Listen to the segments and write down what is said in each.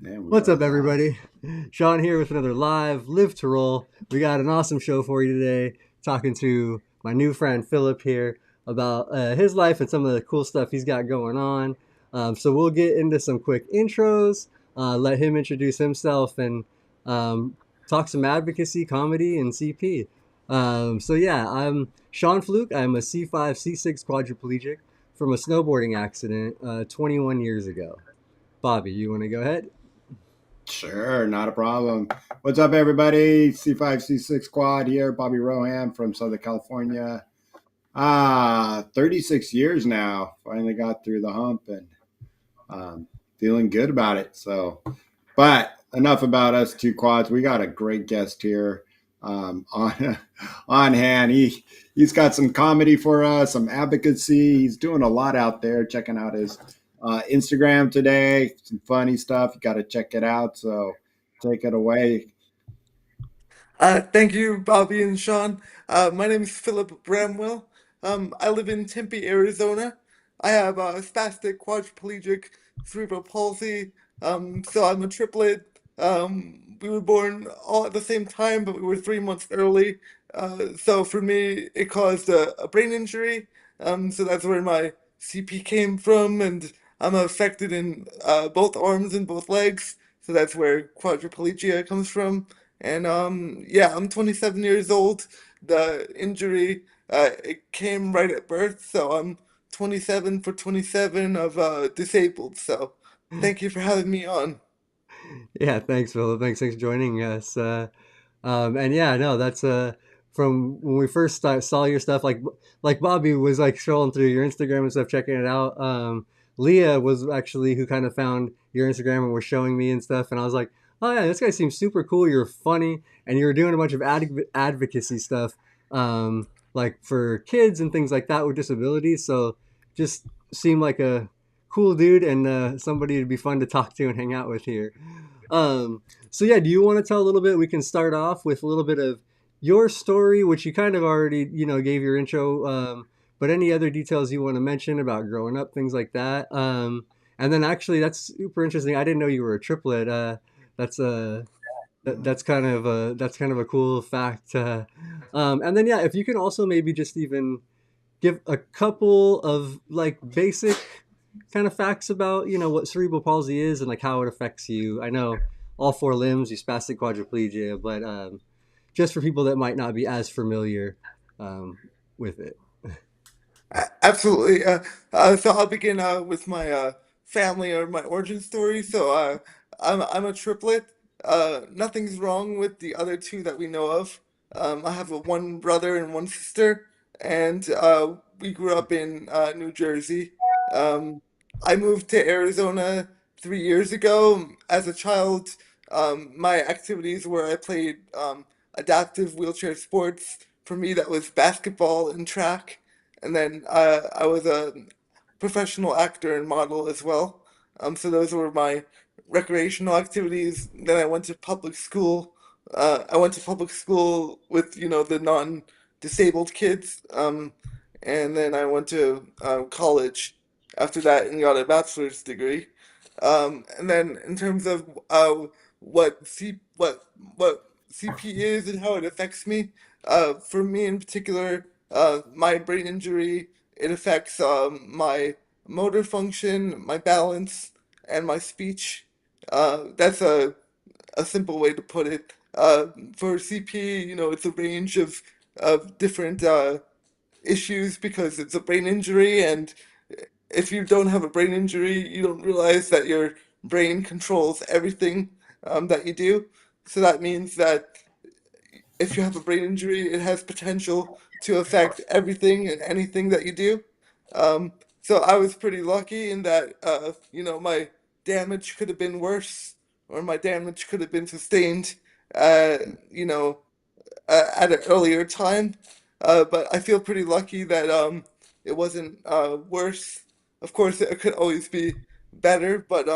And we What's are up, live. everybody? Shawn here with another Live to Roll. We got an awesome show for you today, talking to my new friend Phillip here about his life and some of the cool stuff he's got going on. So we'll get into some quick intros, let him introduce himself, and um, talk some advocacy, comedy, and CP. I'm Shawn Fluke. I'm a C5, C6 quadriplegic from a snowboarding accident 21 years ago. Bobby, you want to go ahead? Sure, not a problem. What's up, everybody? C5, C6 Quad here. Bobby Rohan from Southern California. 36 years now. Finally got through the hump and um, feeling good about it. But enough about us two quads. We got a great guest here on on hand. He's got some comedy for us, some advocacy. He's doing a lot out there. Checking out his Instagram today, some funny stuff. You got to check it out. So take it away. Thank you, Bobby and Shawn. My name is Phillip Bramwell. I live in Tempe, Arizona. I have spastic quadriplegic cerebral palsy, so I'm a triplet. We were born all at the same time, but we were 3 months early. So for me, it caused a brain injury. So that's where my CP came from, and I'm affected in both arms and both legs. So that's where quadriplegia comes from. And yeah, I'm 27 years old. The injury it came right at birth, so I'm 27 for 27 of disabled. So thank you for having me on. Yeah, thanks, Philip. Thanks for joining us. And yeah, no, that's from when we first saw your stuff. Like Bobby was like scrolling through your Instagram and stuff, checking it out. Leah was actually who kind of found your Instagram and was showing me and stuff. And I was like, oh yeah, this guy seems super cool. You're funny, and you're doing a bunch of advocacy stuff, like for kids and things like that with disabilities. So just seemed like a cool dude and somebody to be fun to talk to and hang out with here. So yeah, do you want to tell a little bit? We can start off with a little bit of your story, which you kind of already, gave your intro. But any other details you want to mention about growing up, things like that. And then actually, that's super interesting. I didn't know you were a triplet. That's a that's kind of a cool fact. And then yeah, if you can also maybe just even give a couple of like basic kind of facts about what cerebral palsy is and like how it affects you. I know all four limbs, you spastic quadriplegia, but just for people that might not be as familiar um, with it. Absolutely. So I'll begin with my family or my origin story. So I'm a triplet. Nothing's wrong with the other two that we know of. I have a one brother and one sister, and we grew up in New Jersey. Um, I moved to Arizona 3 years ago. As a child, my activities were I played adaptive wheelchair sports. For me, that was basketball and track, and then I was a professional actor and model as well. So those were my recreational activities. Then I went to public school. I went to public school with the non-disabled kids, and then I went to college after that and got a bachelor's degree. And then in terms of what CP is and how it affects me, for me in particular, my brain injury, it affects my motor function, my balance, and my speech. That's a simple way to put it. For CP, it's a range of different issues because it's a brain injury, and if you don't have a brain injury, you don't realize that your brain controls everything that you do. So that means that if you have a brain injury, it has potential to affect everything and anything that you do. So I was pretty lucky in that, my damage could have been worse, or my damage could have been sustained, uh, you know, at an earlier time. But I feel pretty lucky that it wasn't worse. Of course, it could always be better, but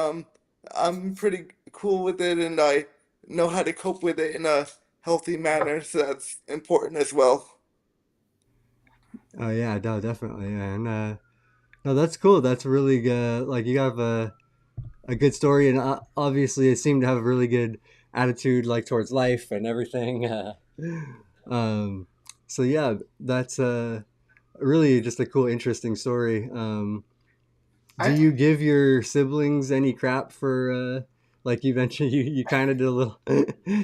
I'm pretty cool with it, and I know how to cope with it in a healthy manner, so that's important as well. Oh yeah, no, definitely, yeah. And no, that's cool. That's really good. Like you have a a good story, and obviously it seemed to have a really good attitude, like towards life and everything. Um, so yeah, that's really just a cool, interesting story. Do I you give your siblings any crap for like you mentioned you kind of did a little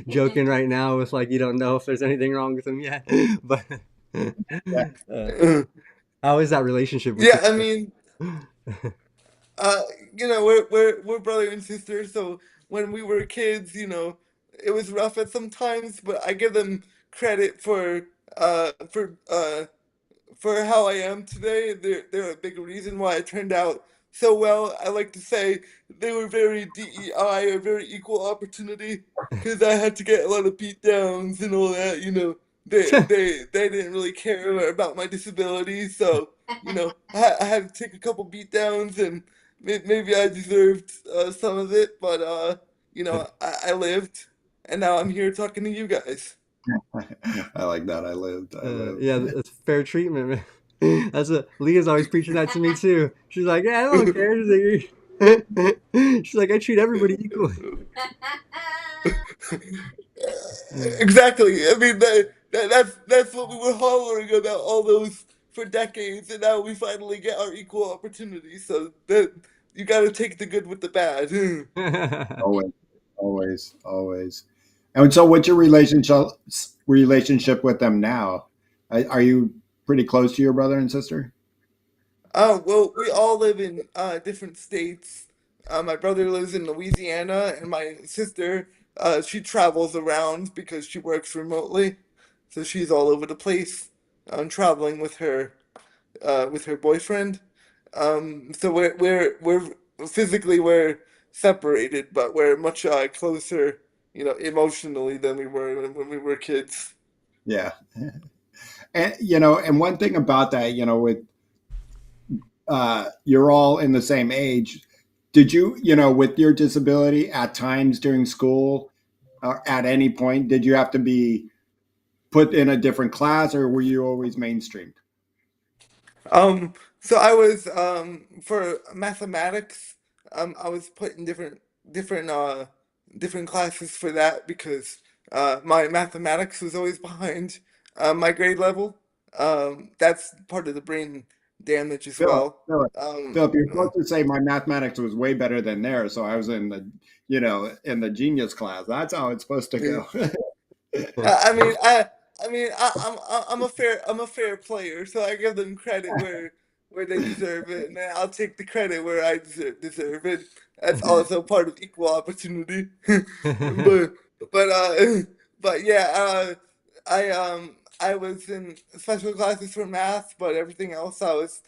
joking right now with like you don't know if there's anything wrong with them yet, but yeah, uh, Uh, how is that relationship with yeah, I them? mean, uh, we're brother and sister, so when we were kids, it was rough at some times, but I give them credit uh for uh for how I am today. They're a big reason why I turned out so well. I like to say they were very DEI, or very equal opportunity, because I had to get a lot of beat downs and all that. They didn't really care about my disability, so I had to take a couple beat downs, and maybe I deserved some of it, but I lived, and now I'm here talking to you guys. I like that. I lived. I lived. Yeah, that's fair treatment, man. That's what Leah's always preaching that to me too. She's like, yeah, I don't care. She's like, I treat everybody equally. Exactly. I mean, that's what we were hollering about all those for decades, and now we finally get our equal opportunity. So that you got to take the good with the bad. Always, always, always. And so, what's your relationship with them now? Are you pretty close to your brother and sister? Oh well, we all live in different states. My brother lives in Louisiana, and my sister, she travels around because she works remotely, so she's all over the place, traveling with her boyfriend. So we're physically we're separated, but we're much closer, emotionally than we were when we were kids. Yeah, and and one thing about that, with you're all in the same age. Did you, with your disability, at times during school, or at any point, did you have to be put in a different class, or were you always mainstreamed? So I was for mathematics, I was put in different different classes for that because my mathematics was always behind my grade level. That's part of the brain damage as Philip, well. Philip, Um, Philip, you're uh, supposed to say my mathematics was way better than theirs, so I was in the, in the genius class. That's how it's supposed to go. I mean, I'm a fair player, so I give them credit where they deserve it, and then I'll take the credit where I deserve it. That's also part of equal opportunity. but but uh but yeah, I was in special classes for math, but everything else I was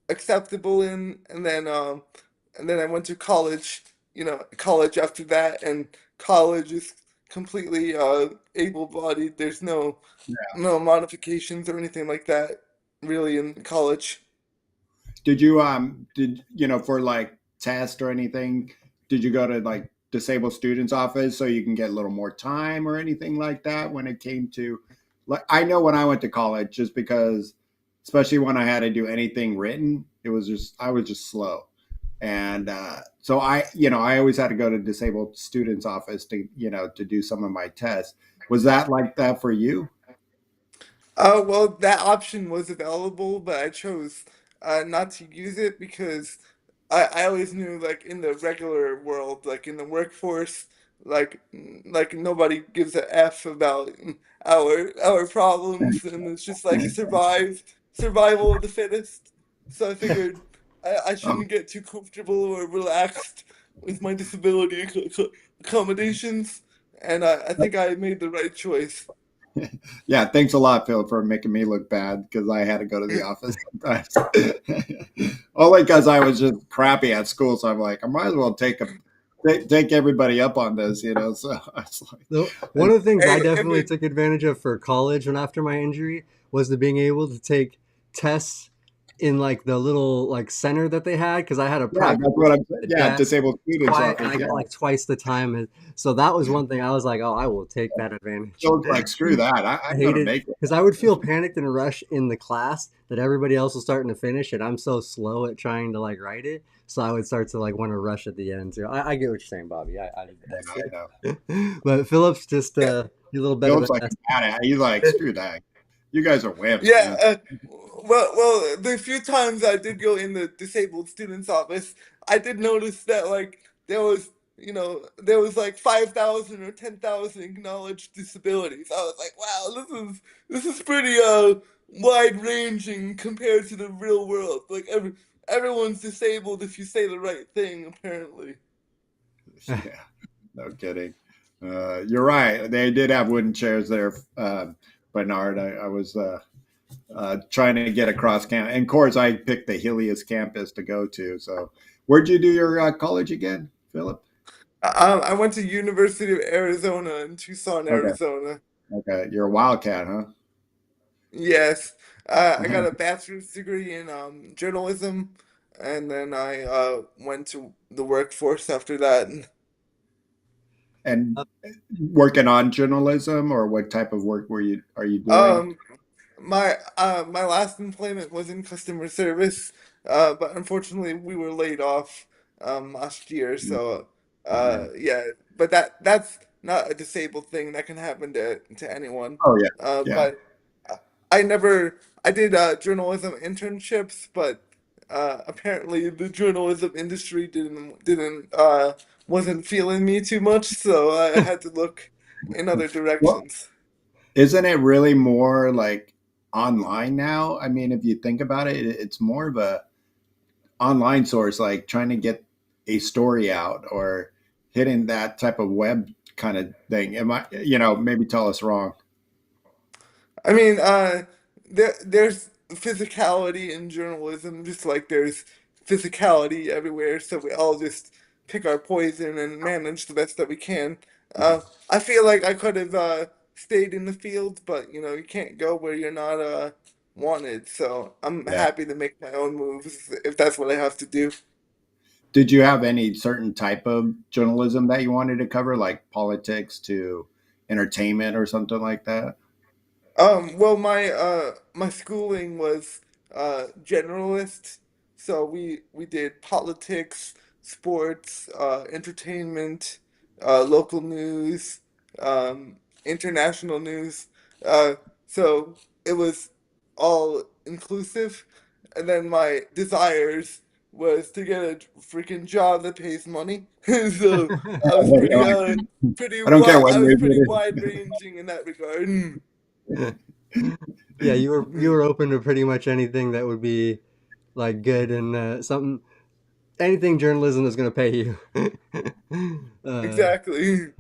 acceptable in, and then I went to college, college after that, and college is completely able-bodied. There's no modifications or anything like that really in college. Did for like test or anything, did you go to like disabled students office so you can get a little more time or anything like that when it came to, like, I know when I went to college, just because, especially when I had to do anything written, I was just slow. And so I always had to go to disabled students office to, to do some of my tests. Was that like that for you? Well, that option was available, but I chose not to use it because I always knew, like, in the regular world, like in the workforce, like nobody gives a F about our problems, and it's just like survival of the fittest. So I figured I Um, shouldn't get too comfortable or relaxed with my disability accommodations, and I think I made the right choice. Yeah, thanks a lot, Phil, for making me look bad because I had to go to the office sometimes. Only because I was just crappy at school, so I'm like, I might as well take everybody up on this. So I was like, So one and, of the things I Hey, definitely every took advantage of for college and after my injury was the being able to take tests in like the little like center that they had because I had a Yeah, private that's what I'm saying. Yeah, desk disabled students twice, and office. I Yeah, got like twice the time. And so that was one thing I was like, oh, I will take that advantage. Phil's like, screw that. I I'm gonna hated make it. because I would feel panicked and rush in the class that everybody else was starting to finish, and I'm so slow at trying to like write it. So I would start to like want to rush at the end too. I get what you're saying, Bobby. I did Yeah, I know. that. But Philip's just Yeah, a little better Phil's than like us. mad at. He's like, screw that. You guys are wimps, yeah. man. Well, the few times I did go in the disabled students office, I did notice that like there was, there was like 5,000 or 10,000 acknowledged disabilities. I was like, wow, this is pretty wide ranging compared to the real world. Like everyone's disabled if you say the right thing, apparently. Yeah, no kidding. You're right. They did have wooden chairs there, Bernard. I was trying to get across camp. And of course, I picked the hilliest campus to go to. So, where'd you do your college again, Philip? I went to University of Arizona in Tucson, Okay, Arizona. okay. You're a wildcat, huh? Yes, I got a bachelor's degree in journalism, and then I went to the workforce after that. And working on journalism, or what type of work are you doing? Um, my last employment was in customer service, but unfortunately we were laid off last year. So Yeah. yeah, but that's not a disabled thing that can happen to anyone. Oh yeah, yeah. But I never I did journalism internships, but apparently the journalism industry didn't wasn't feeling me too much, so I had to look in other Well, directions. isn't it really more like online now? I mean, if you think about it, it's more of a online source, like trying to get a story out or hitting that type of web kind of thing. Am I, maybe tell us wrong. I mean, there's physicality in journalism, just like there's physicality everywhere. So we all just pick our poison and manage the best that we can. I feel like I could have stayed in the field, but you can't go where you're not wanted. So I'm Yeah. happy to make my own moves if that's what I have to do. Did you have any certain type of journalism that you wanted to cover, like politics to entertainment or something like that? Well, my schooling was generalist, so we did politics, sports, entertainment, local news, international news. Uh, so it was all inclusive, and then my desires was to get a freaking job that pays money. So I was I don't care what I was news pretty it wide ranging in that regard. Yeah, you were open to pretty much anything that would be like good and something anything journalism is going to pay you. uh, Exactly.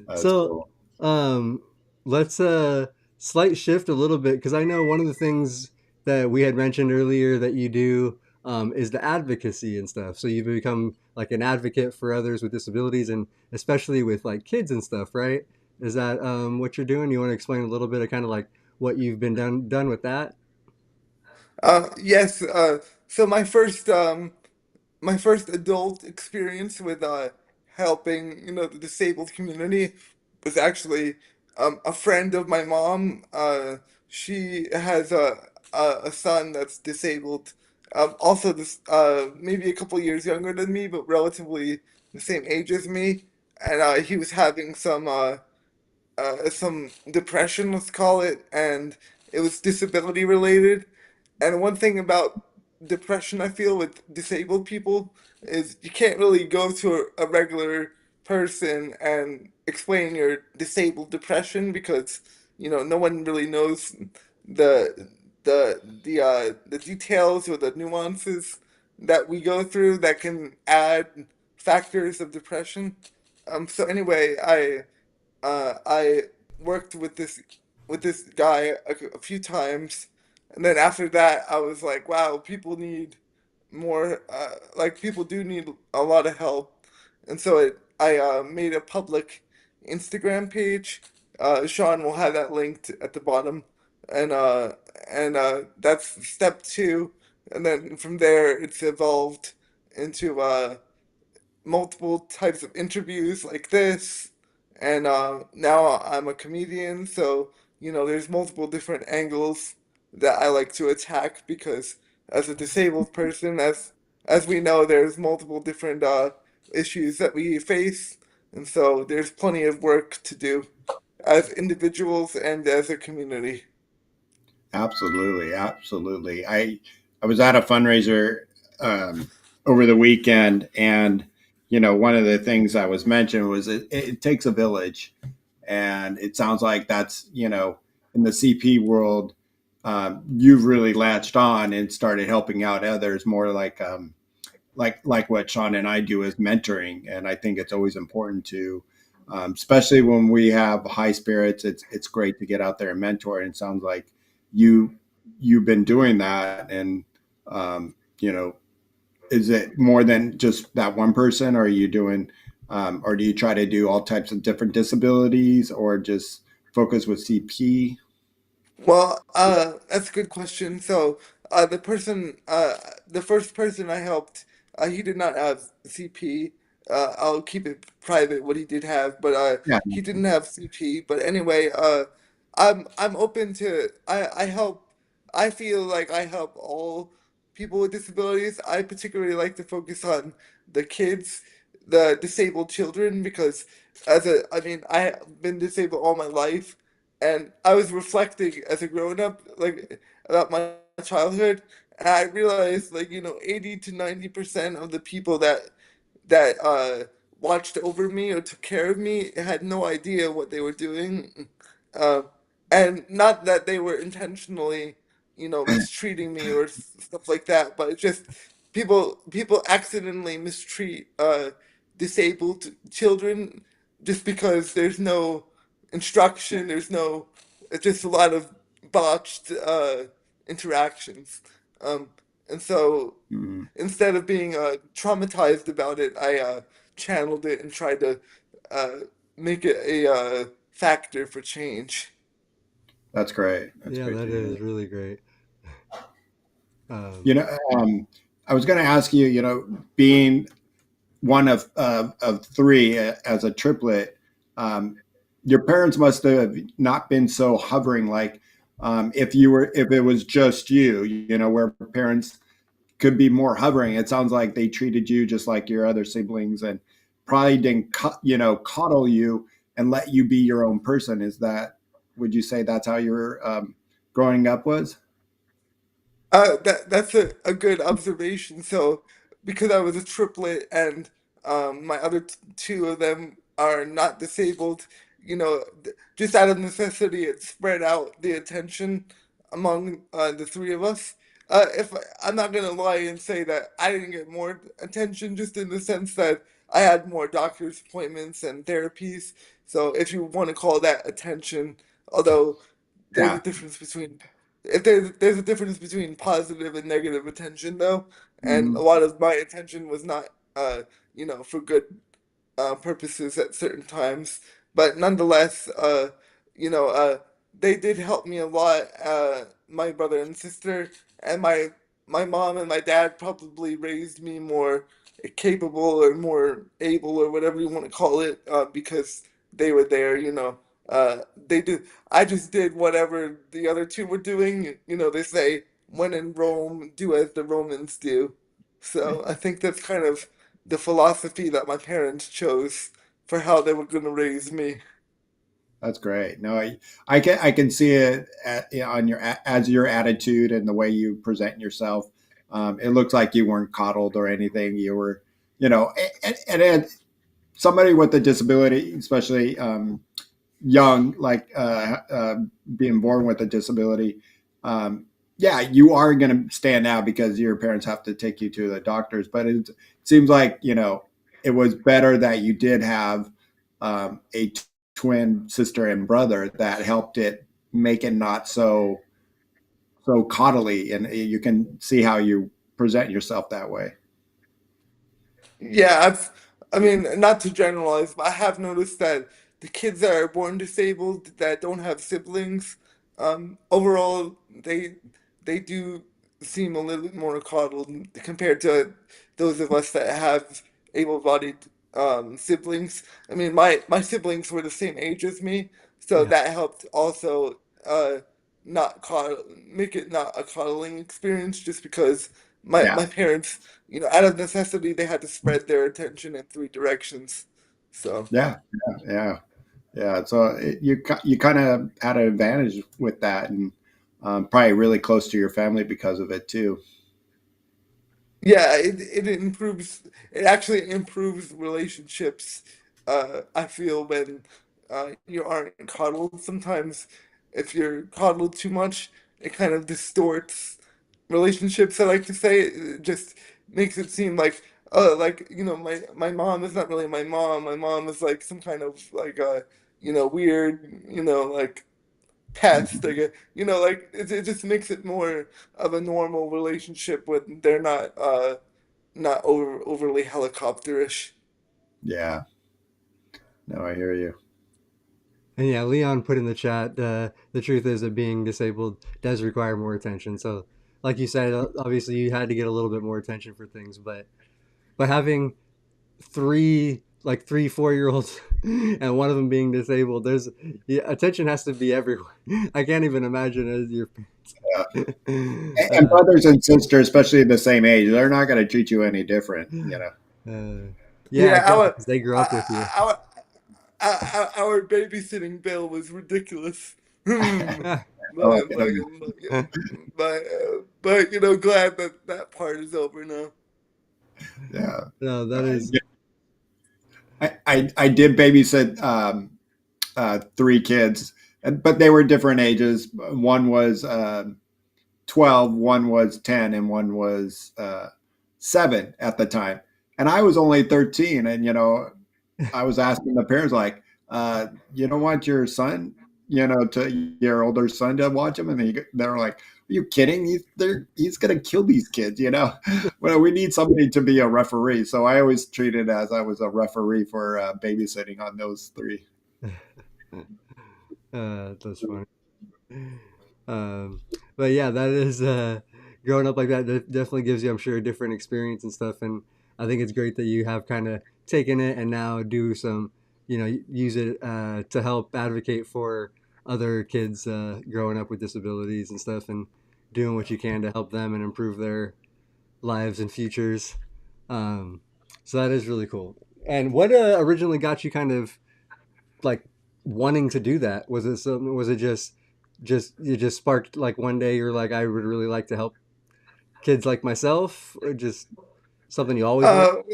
That's so cool. um, let's slight shift a little bit because I know one of the things that we had mentioned earlier that you do is the advocacy and stuff. So you've become like an advocate for others with disabilities and especially with like kids and stuff, right? Is that what you're doing? You want to explain a little bit of kind of like what you've been done with that? Yes. So my first adult experience with helping the disabled community was actually a friend of my mom. She has a son that's disabled. Also, this maybe a couple years younger than me, but relatively the same age as me, and he was having some depression, let's call it, and it was disability related. And one thing about depression I feel with disabled people is you can't really go to a regular person and explain your disabled depression because no one really knows the the details or the nuances that we go through that can add factors of depression. So anyway, I worked with this guy a few times, and then after that, I was like, wow, people need more. Like people do need a lot of help, and so I made a public Instagram page. Shawn will have that linked at the bottom. and uh, and that's step two, and then from there it's evolved into multiple types of interviews like this, and now I'm a comedian, so there's multiple different angles that I like to attack because as a disabled person, as we know, there's multiple different issues that we face, and so there's plenty of work to do as individuals and as a community. Absolutely, absolutely. I was at a fundraiser um, over the weekend, and one of the things I was mentioned was it takes a village, and it sounds like that's in the CP world, you've really latched on and started helping out others more like what Shawn and I do is mentoring, and I think it's always important to, especially when we have high spirits. It's great to get out there and mentor. And it sounds like you you've been doing that, and um, you know, is it more than just that one person, or are you doing, or do you try to do all types of different disabilities, or just focus with CP? Well, that's a good question. So, the first person I helped, he did not have CP. I'll keep it private what he did have, but Yeah. he didn't have CP. But anyway, I'm open to I help. I feel like I help all people with disabilities. I particularly like to focus on the kids, the disabled children, because I mean, I've been disabled all my life, and I was reflecting as a grown up, like about my childhood, and I realized, like, 80 to 90% of the people that watched over me or took care of me had no idea what they were doing. Uh, and not that they were intentionally, mistreating me or stuff like that, but it's just people accidentally mistreat disabled children just because there's no instruction, there's no, it's just a lot of botched interactions. Um, and so Mhm. instead of being traumatized about it, I channeled it and tried to uh, make it a factor for change. That's great. That's Yeah, great that to hear. is really great. Um, You know, I was going to ask you, being one of three as a triplet, um, your parents must have not been so hovering. Like, if it was just you, where parents could be more hovering. It sounds like they treated you just like your other siblings, and probably didn't, coddle you and let you be your own person. Is that? Would you say that's how your growing up was? That's a good observation. So, because I was a triplet and my other two of them are not disabled, just out of necessity, it spread out the attention among the three of us. If I'm not gonna lie and say that I didn't get more attention, just in the sense that I had more doctor's appointments and therapies. So, if you want to call that attention, although there's a Yeah. difference between if there's a difference between positive and negative attention though, and a Mhm. lot of my attention was not for good purposes at certain times. But nonetheless, you know, uh, they did help me a lot. My brother and sister, and my mom and my dad probably raised me more capable or more able or whatever you want to call it, because they were there. They do. I just did whatever the other two were doing. They say, "When in Rome, do as the Romans do." So I think that's kind of the philosophy that my parents chose for how they were going to raise me. That's great. No, I can see it on as your attitude and the way you present yourself. It looks like you weren't coddled or anything. You were, and somebody with a disability, especially young, like being born with a disability, um, yeah, you are going to stand out because your parents have to take you to the doctors. But it seems like it was better that you did have a twin sister and brother that helped it make it not so coddly, and you can see how you present yourself that way. Yeah, I mean, not to generalize, but I have noticed that the kids that are born disabled that don't have siblings, overall they do seem a little bit more coddled compared to those of us that have able-bodied siblings. I mean, my siblings were the same age as me, so Yeah. that helped also not make it not a coddling experience, just because Yeah. my parents, out of necessity, they had to spread their attention in three directions. So. Yeah. Yeah. Yeah. Yeah. So you kind of had an advantage with that, and probably really close to your family because of it too. Yeah, it improves. It actually improves relationships. I feel when you aren't coddled. Sometimes, if you're coddled too much, it kind of distorts relationships. I like to say it just makes it seem like, oh, like my mom is not really my mom. My mom is like some kind of like weird, like past, like like it just makes it more of a normal relationship when they're not overly helicopterish. Yeah. No, I hear you. And yeah, Leon put in the chat, the truth is that being disabled does require more attention. So, like you said, obviously you had to get a little bit more attention for things, but having three 4 year olds and one of them being disabled, there's yeah, attention has to be everywhere. I can't even imagine as your Yeah. And uh, brothers and sisters, especially the same age, they're not going to treat you any different. uh, yeah, I Yeah, guess because they grew up with you. our babysitting bill was ridiculous. Hmm. Oh, I But, can but, imagine. but glad that that part is over now. Yeah. No, that Uh, is. yeah. I did babysit three kids, but they were different ages. One was 12, one was 10, and one was 7 at the time. And I was only 13. And, I was asking the parents, like, you don't want your son, to your older son to watch him? And they're like, are you kidding? He's going to kill these kids. Well, we need somebody to be a referee. So I always treated it as I was a referee for babysitting on those three. That's funny. But yeah, that is growing up like that. Definitely gives you, I'm sure, a different experience and stuff. And I think it's great that you have kind of taken it and now do some, use it to help advocate for other kids growing up with disabilities and stuff, and doing what you can to help them and improve their lives and futures. Um, so that is really cool. And what originally got you kind of like wanting to do that? Was it something? Was it just you just sparked like one day you're like, I would really like to help kids like myself, or just something you always want?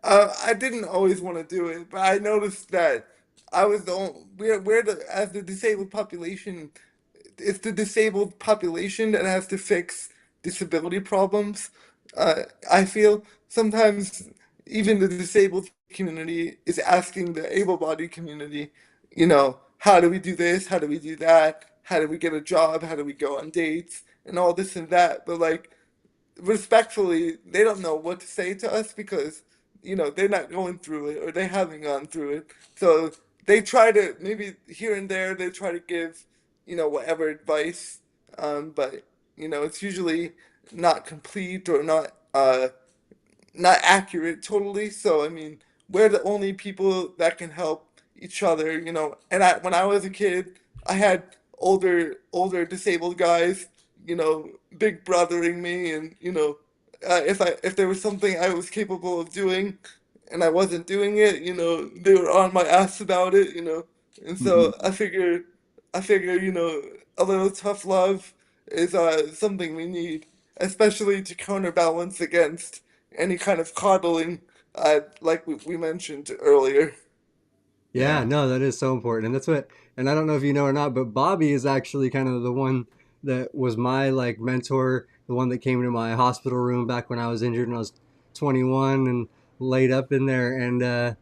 Uh, I didn't always want to do it, but I noticed that I was the only, we're the as the disabled population. It's the disabled population that has to fix disability problems. I feel sometimes even the disabled community is asking the able-bodied community, how do we do this? How do we do that? How do we get a job? How do we go on dates? And all this and that. But like respectfully, they don't know what to say to us because, they're not going through it or they haven't gone through it. So they try to maybe here and there they try to give, whatever advice, but it's usually not complete or not accurate totally. So I mean, we're the only people that can help each other, And when I was a kid, I had older disabled guys, big brothering me, and if there was something I was capable of doing, and I wasn't doing it, they were on my ass about it, And so Mhm. I figure, a little tough love is something we need, especially to counterbalance against any kind of coddling, like we mentioned earlier. Yeah, Yeah. no, that is so important. And that's what, and I don't know if you know or not, but Bobby is actually kind of the one that was my like mentor, the one that came into my hospital room back when I was injured when I was 21 and laid up in there, and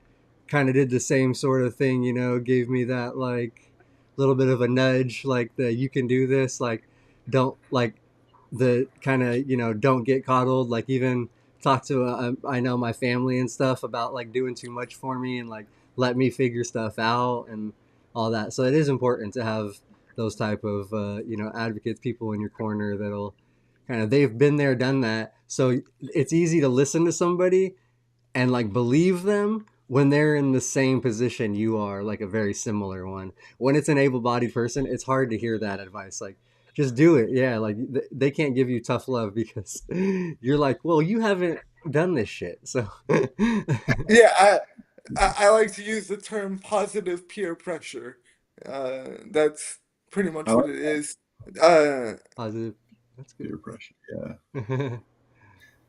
kind of did the same sort of thing, gave me that like little bit of a nudge, like the you can do this, like don't like the kind of, don't get coddled, like even talk to I know my family and stuff about like doing too much for me and like let me figure stuff out and all that. So it is important to have those type of advocates, people in your corner that'll kind of, they've been there, done that. So it's easy to listen to somebody and like believe them when they're in the same position you are, like a very similar one. When it's an able-bodied person, it's hard to hear that advice, like just do it. Yeah, like they can't give you tough love because you're like, well, you haven't done this shit, so Yeah, I like to use the term positive peer pressure. That's pretty I much like what it is. Uh, positive. That's good. peer pressure. Yeah.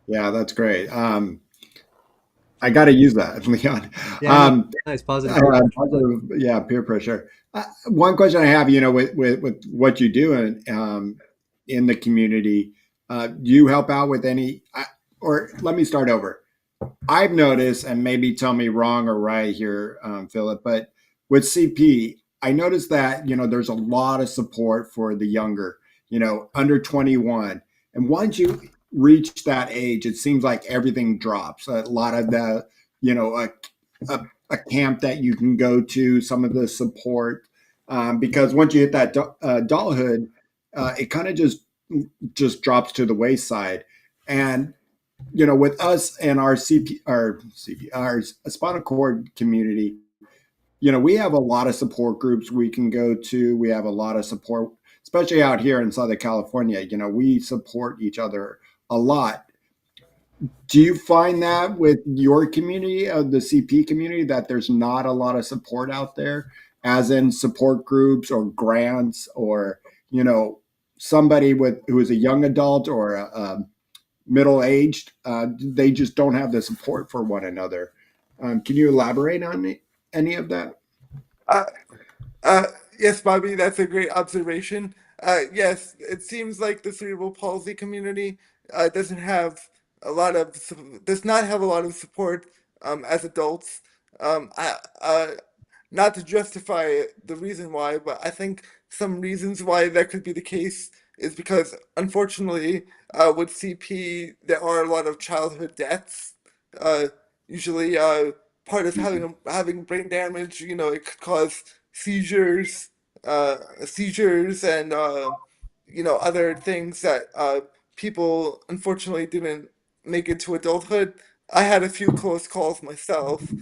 Yeah, that's great. I got to use that, Leon. Yeah, no, Um, nice positive peer pressure. yeah, peer pressure. One question I have, with what you do in the community, do you help out with any? Or let me start over. I've noticed, and maybe tell me wrong or right here, Philip, but with CP, I noticed that there's a lot of support for the younger, under 21, and once you reach that age, it seems like everything drops. A lot of the, a camp that you can go to, some of the support, because once you hit that adulthood, it kind of just drops to the wayside, and with us and our spinal cord community, we have a lot of support groups we can go to. We have a lot of support, especially out here in Southern California. We support each other a lot. Do you find that with your community, the CP community, that there's not a lot of support out there, as in support groups or grants, or somebody who is a young adult or a middle aged, they just don't have the support for one another. Can you elaborate on any of that? uh, Uh, yes, Bobby, that's a great observation. Yes, it seems like the cerebral palsy community doesn't have does not have a lot of support as adults. Not to justify the reason why, but I think some reasons why that could be the case is because, unfortunately, with CP, there are a lot of childhood deaths. Uh, Usually, part of having brain damage, it could cause seizures, seizures, and other things that people unfortunately didn't make it to adulthood. I had a few close calls myself,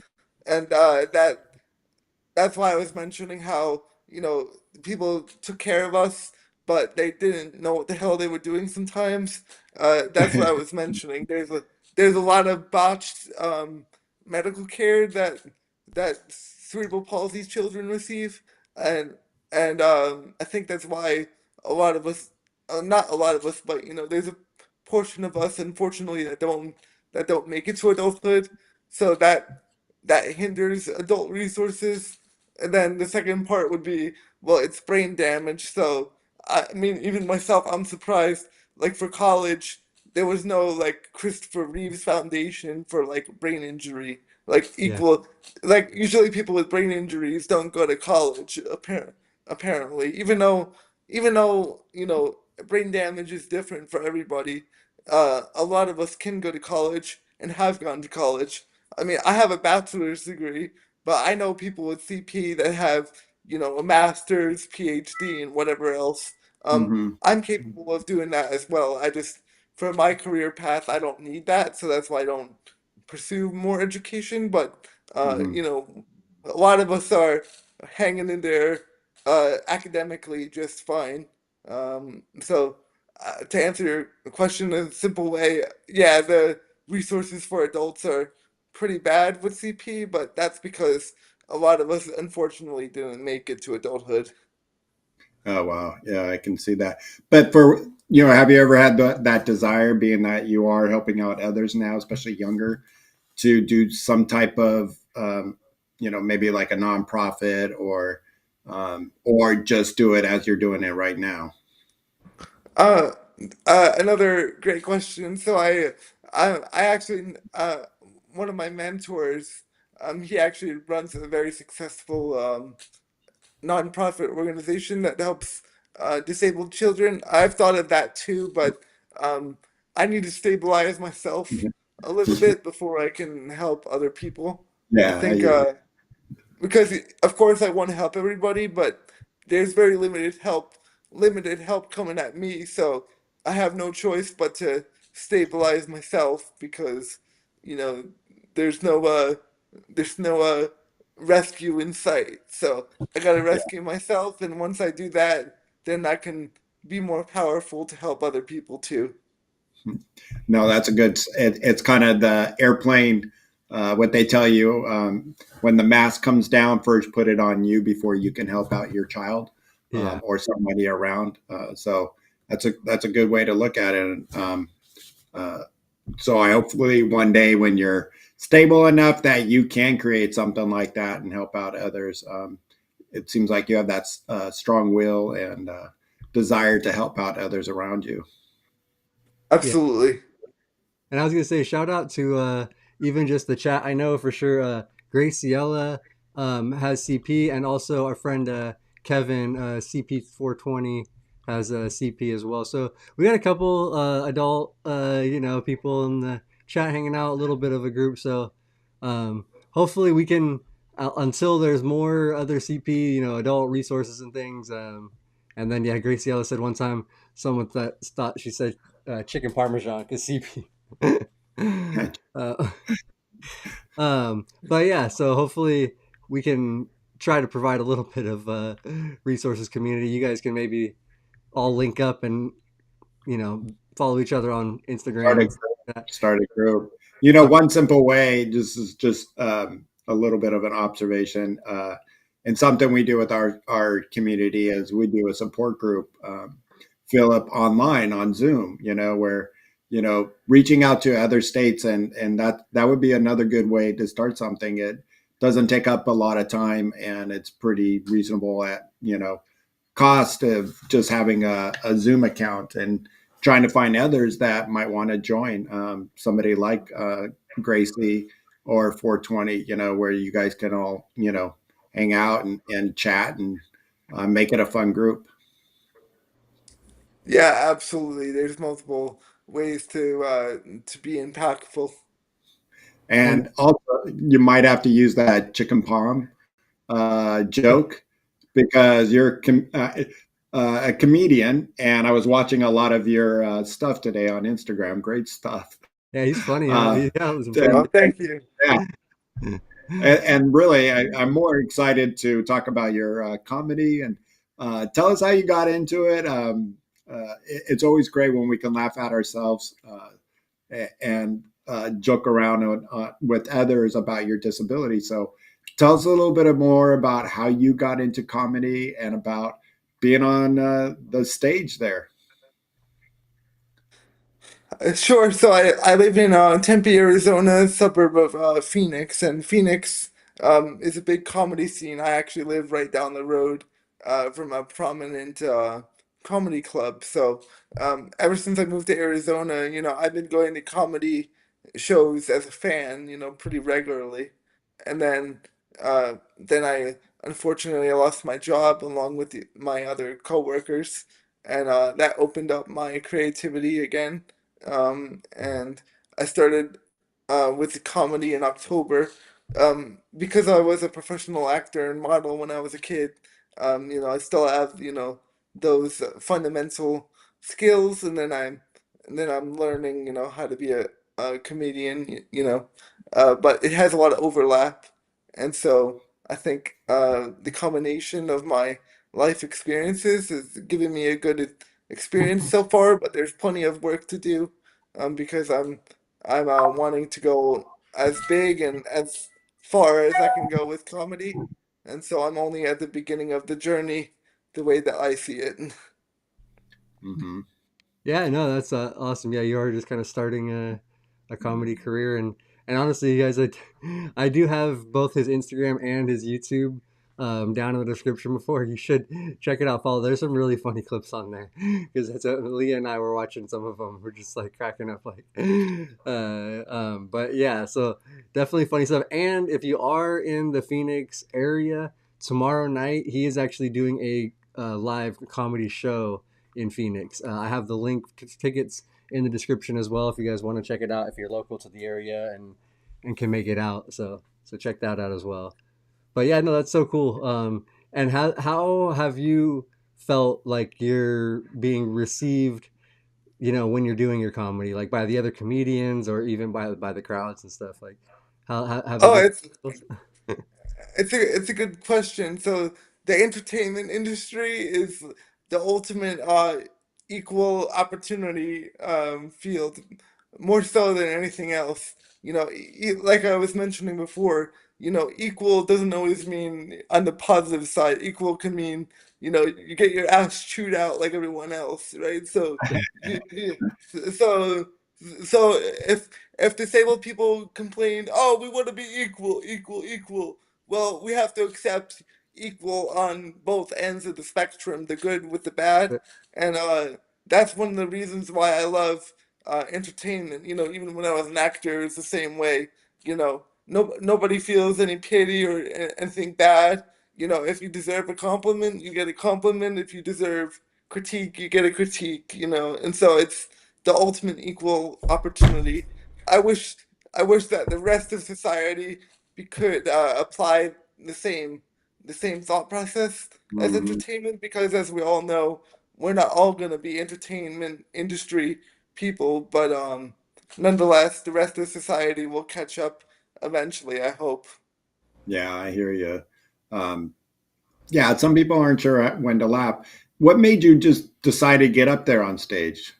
and that's why I was mentioning how, people took care of us, but they didn't know what the hell they were doing sometimes. That's what I was mentioning. There's a lot of botched medical care that cerebral palsy children receive, and I think that's why a lot of us, not a lot of us, but there's a portion of us, unfortunately, that don't make it to adulthood, so that hinders adult resources. And then the second part would be, well, it's brain damage. So, I mean, even myself, I'm surprised. Like for college, there was no like Christopher Reeves Foundation for like brain injury. Like Yeah, equal, like usually people with brain injuries don't go to college. Apparently, even though brain damage is different for everybody. A lot of us can go to college and have gone to college. I mean, I have a bachelor's degree, but I know people with CP that have, a master's, PhD, and whatever else. Mm-hmm. I'm capable of doing that as well. For my career path, I don't need that, so that's why I don't pursue more education. But, Mm-hmm. a lot of us are hanging in there academically just fine. To answer your question in a simple way, yeah, the resources for adults are pretty bad with CP, but that's because a lot of us unfortunately didn't make it to adulthood. Oh wow, yeah, I can see that. But for have you ever had that desire, being that you are helping out others now, especially younger, to do some type of maybe like a nonprofit, or just do it as you're doing it right now? Uh, Another great question. I actually, one of my mentors, he actually runs a very successful nonprofit organization that helps disabled children. I've thought of that too, but um, I need to stabilize myself a little bit before I can help other people. I Yeah, think because of course I want to help everybody, but there's very limited help coming at me, so I have no choice but to stabilize myself because, you know, there's no there's no rescue in sight. So I gotta rescue myself, and once I do that, then I can be more powerful to help other people too. No, that's a good. It's kind of the airplane. What they tell you when the mask comes down, first put it on you before you can help out your child Yeah. or somebody around. So that's a good way to look at it. Uh, so I hopefully one day when you're stable enough that you can create something like that and help out others. It seems like you have that strong will and desire to help out others around you. Yeah. Absolutely. And I was gonna say, shout out to even just the chat. I know for sure Graciela has CP, and also our friend Kevin CP 420 has a CP as well. So we got a couple adult people in the chat hanging out, a little bit of a group. So hopefully we can until there's more other CP adult resources and things. And then yeah, Graciela said one time someone thought she said chicken parmesan because CP. uh, but yeah, so hopefully we can try to provide a little bit of resources community. You guys can maybe all link up and follow each other on Start Instagram a and stuff group. like that. Start a group. Uh, One simple way. This is just a little bit of an observation, and something we do with our community is we do a support group. Phillip online on Zoom. Where reaching out to other states and that would be another good way to start something. It doesn't take up a lot of time and it's pretty reasonable at cost of just having a Zoom account and trying to find others that might want to join. Somebody like Gracie or 420, where you guys can all, hang out and chat and make it a fun group. Yeah, absolutely. There's multiple ways to be impactful. and And also, you might have to use that chicken palm joke because you're a comedian, and I was watching a lot of your stuff today on Instagram. Great stuff. yeah, he's funny, huh? Uh, Yeah, it was Oh, and, funny. thank you. yeah, and really, I'm more excited to talk about your comedy and tell us how you got into it. It's always great when we can laugh at ourselves and joke around with others about your disability. So, tell us a little bit more about how you got into comedy and about being on the stage there. Sure. So I live in Tempe, Arizona, suburb of Phoenix, and Phoenix is a big comedy scene. I actually live right down the road from a prominent comedy club. So ever since I moved to Arizona, I've been going to comedy shows as a fan, pretty regularly. And then I unfortunately I lost my job along with my other coworkers, and that opened up my creativity again. And I started with comedy in October because I was a professional actor and model when I was a kid. I still have those fundamental skills, and then I'm learning how to be a comedian. But it has a lot of overlap, and so I think the combination of my life experiences is giving me a good experience so far. But there's plenty of work to do because I'm wanting to go as big and as far as I can go with comedy, and so I'm only at the beginning of the journey, the way that I see it. Mm-hmm. Yeah, no, that's awesome. Yeah, you are just kind of starting a comedy career, and honestly, you guys, I do have both his Instagram and his YouTube down in the description before. You should check it out. Follow. There's some really funny clips on there because Leah and I were watching some of them. We're just like cracking up, like. But yeah, so definitely funny stuff. And if you are in the Phoenix area tomorrow night, he is actually doing a live comedy show in Phoenix. I have the link to tickets in the description as well if you guys want to check it out if you're local to the area and can make it out. So check that out as well. But yeah, no, that's so cool. And how have you felt like you're being received, when you're doing your comedy, like by the other comedians or even by the crowds and stuff? Like, how have there Oh, been? it's a good question. So the entertainment industry is the ultimate equal opportunity field, more so than anything else. Like I was mentioning before, equal doesn't always mean on the positive side. Equal can mean, you get your ass chewed out like everyone else, right? So so if disabled people complain, oh, we want to be equal, equal, equal. Well, we have to accept equal on both ends of the spectrum, the good with the bad, and that's one of the reasons why I love entertainment. Even when I was an actor, it's the same way. Nobody feels any pity or anything bad. If you deserve a compliment, you get a compliment. If you deserve critique, you get a critique. And so it's the ultimate equal opportunity. I wish I wish that the rest of society could apply the same the same thought process as Mhm. entertainment, because as we all know, we're not all going to be entertainment industry people, but nonetheless, the rest of society will catch up eventually, I hope. Yeah, I hear you. Um, yeah, some people aren't sure when to laugh. What made you just decide to get up there on stage?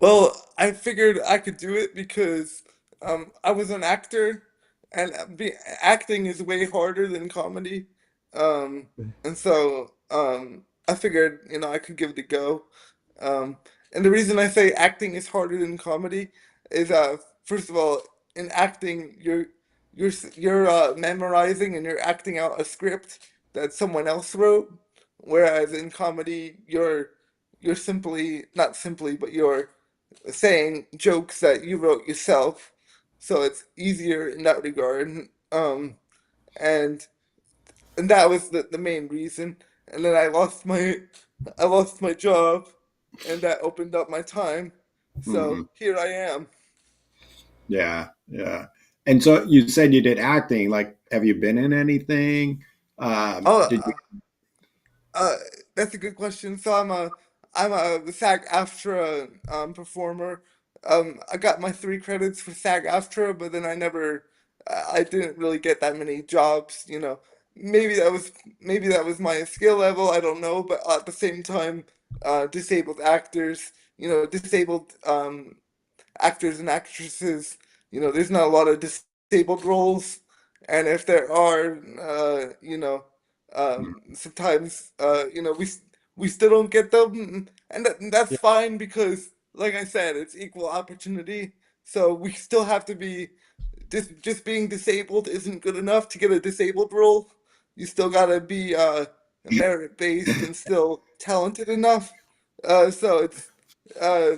Well, I figured I could do it because I was an actor, and acting is way harder than comedy. Um, and so I figured, I could give it a go. Um, and the reason I say acting is harder than comedy is, first of all, in acting, you're memorizing and you're acting out a script that someone else wrote, whereas in comedy, you're simply not simply, but you're saying jokes that you wrote yourself, so it's easier in that regard. And and that was the main reason. And then I lost my job, and that opened up my time. Hmm. So here I am. Yeah, yeah. And so you said you did acting. Like, have you been in anything? Oh, Did you? Uh, that's a good question. So I'm a SAG-AFTRA performer. I got my 3 credits for SAG-AFTRA, but then I didn't really get that many jobs. Maybe that was my skill level. I don't know, but at the same time, disabled actors, disabled actors and actresses, there's not a lot of disabled roles, and if there are, sometimes, we still don't get them, and that's Yeah, fine because, like I said, it's equal opportunity. So we still have to be just being disabled isn't good enough to get a disabled role. You still gotta be merit based and still talented enough. So it's uh,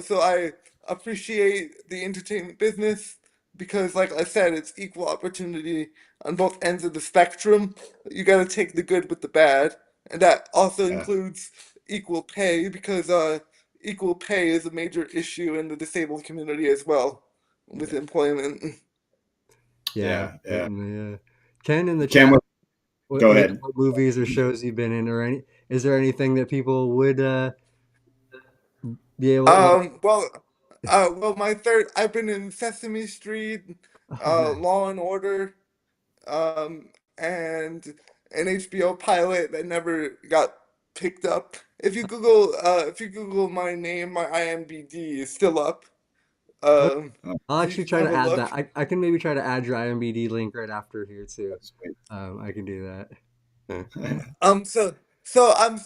so I appreciate the entertainment business because, like I said, it's equal opportunity on both ends of the spectrum. You gotta take the good with the bad, and that also Yeah, includes equal pay because equal pay is a major issue in the disabled community as well with yeah, employment. yeah, yeah, yeah. certainly. Yeah. Ken in the Ken, chat, go maybe ahead. what movies or shows you've been in, or is there anything that people would be able like? I've been in Sesame Street, Oh, nice. Law and Order, um, and an HBO pilot that never got picked up. If you Google my name, my IMDb is still up. Okay. Um, Oh, I'll so you actually can try have to a add that. look. I can maybe try to add your IMBD link right after here too. that's sweet. I can do that. So I'm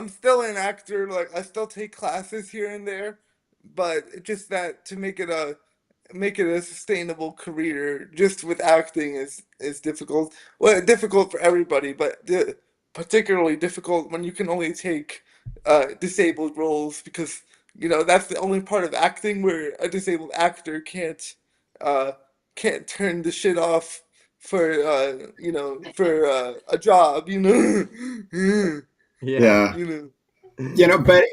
still an actor. Like I still take classes here and there, but it's just that to make it a sustainable career just with acting is difficult. Well, difficult for everybody, but particularly difficult when you can only take disabled roles because that's the only part of acting where a disabled actor uh, can't turn the shit off for a job, Yeah. Yeah, you know.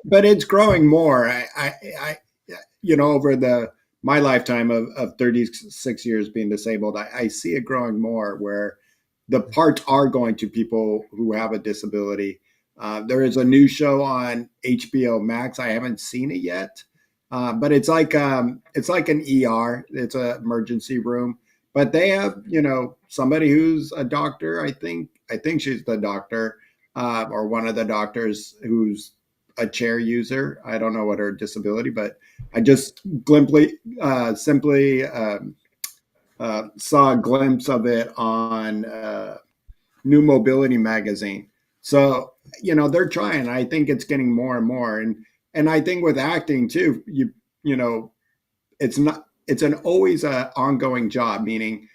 but it's growing more. I over the my lifetime of 36 years being disabled, I see it growing more where the parts are going to people who have a disability. There is a new show on HBO Max. I haven't seen it yet, but it's like an ER. It's an emergency room, but they have somebody who's a doctor. I think she's the doctor, or one of the doctors who's a chair user. I don't know what her disability, but I just simply saw a glimpse of it on New Mobility magazine. So they're trying. I think it's getting more and more, and I think with acting too, you know it's an always a ongoing job. Meaning,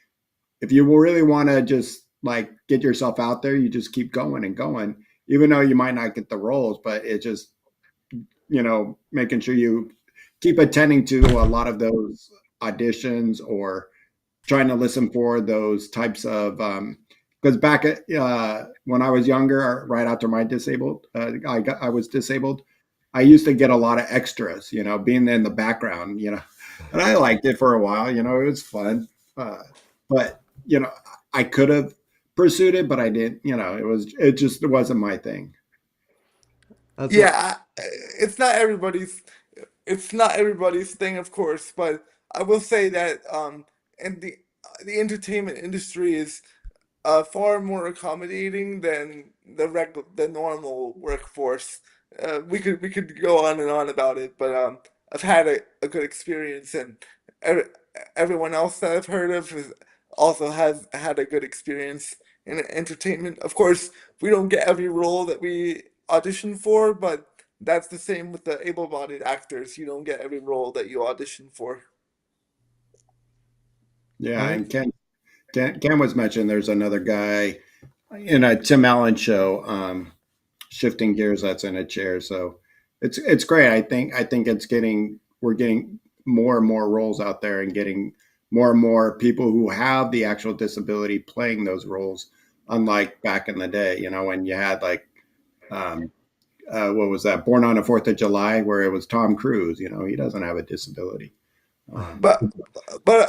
if you really want to just like get yourself out there, you just keep going and going, even though you might not get the roles. But it just making sure you keep attending to a lot of those auditions, or trying to listen for those types of because back at when I was younger, right after my disabled, I was disabled. I used to get a lot of extras, being in the background, and I liked it for a while. It was fun, uh, but I could have pursued it, but I didn't. It wasn't my thing. That's what. Yeah, it's not everybody's it's not everybody's thing, of course, but I will say that and the entertainment industry is far more accommodating than the normal workforce. We could go on and on about it, but I've had a good experience, and ev- everyone else that I've heard of also has had a good experience in entertainment. Of course, we don't get every role that we audition for, but that's the same with the able-bodied actors. You don't get every role that you audition for. Yeah, I and Ken was mentioned. There's another guy in a Tim Allen show, shifting gears, that's in a chair. So it's great. I think we're getting more and more roles out there, and getting more and more people who have the actual disability playing those roles. Unlike back in the day, when you had like um, what was that, Born on the Fourth of July, where it was Tom Cruise. He doesn't have a disability. Um, But